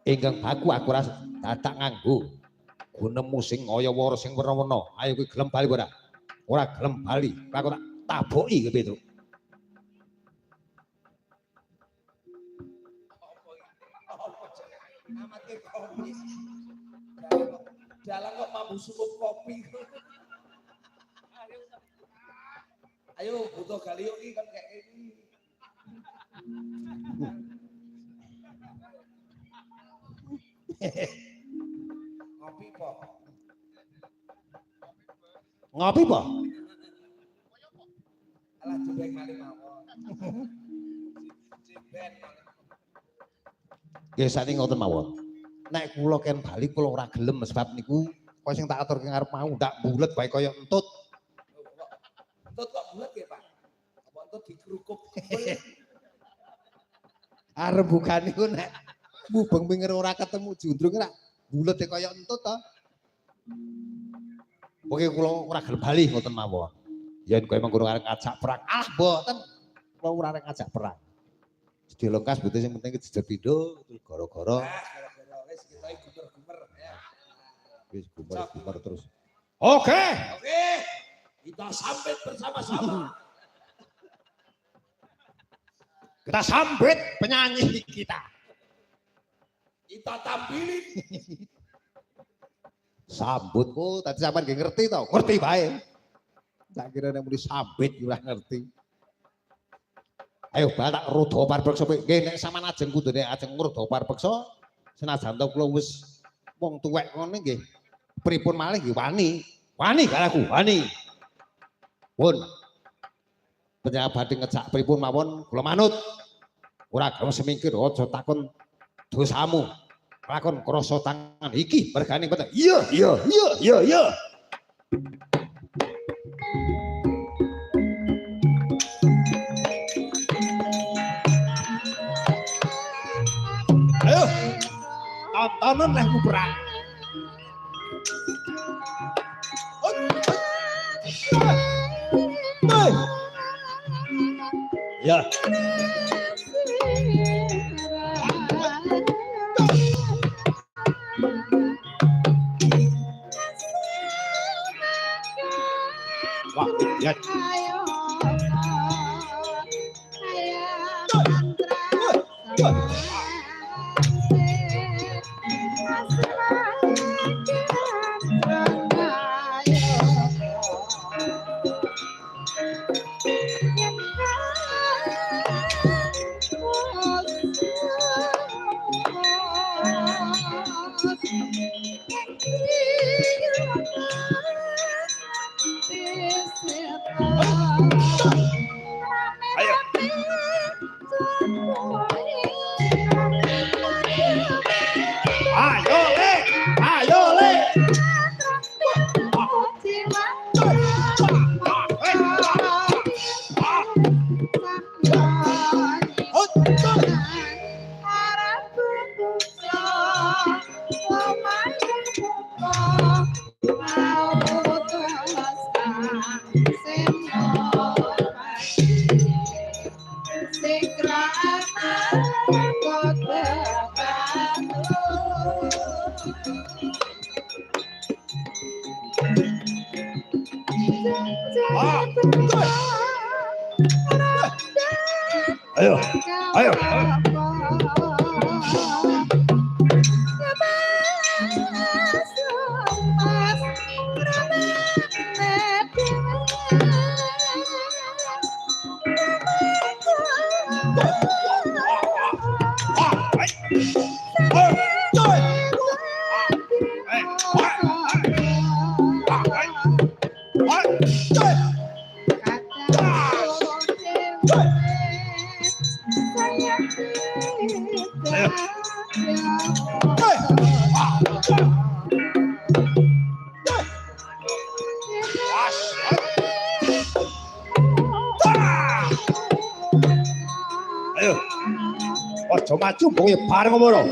Ingkang baku aku ora dadak nganggo gunemu sing kaya-wara sing werna-werna. Ayo kowe gelem bali ora? Ora gelem bali. Aku tak taboki kowe, Petruk. Amatke kopi. Dalang kok mambu sukup kopi. Ayo butuh galio iki kan kayak ini. Ngopi po. Ngopi po? Alah jebeng mari mawon. Jebeng. Nggih sakniki ngoten mawon. Nek kula ken bali kula ora gelem sebab niku kaya sing tak aturke ngarep mau ndak bulet bae kaya entut. Entut kok bulet ya, Pak? Apa entut dikerukuk? Arep bukan niku nek mubeng minger ora ketemu jundrung ora bulet kaya entut to. Oke kula ora gelem bali ngoten mawon. Yen kowe mengko arep ngajak perang, ah mboten. Kula ora arep ngajak perang. Dilengkas butuh sing penting jejer pindho gara-gara. Gara-gara wis kita gumer-gumer ya. Wis gumer-gumer terus. Oke. Kita sambit bersama-sama. Kita sambit penyanyi kita. Kita tampilin. Sambut kok tadi sampean nggih ngerti to? Ngerti bae. Tak kira nek muni sambit ora ngerti. Ayo bal tak rada parpeksa kowe. Nggih nek sampean ajeng kudune ajeng rada parpeksa senajan to kula wis wong tuwek ngene nggih. Pripun malih nggih wani. Wani karaku, wani. Pun. Panjenengan badhe ngejak pripun mawon kula manut. Ora gelem semingkir aja takon dosamu. Lakon krasa tangan iki bergane betul. Iya. Ayo. Tontonan lah ku perang. Ya. Wah, ya. Ayo. Ayo, ojo maju, boyo bareng ngono.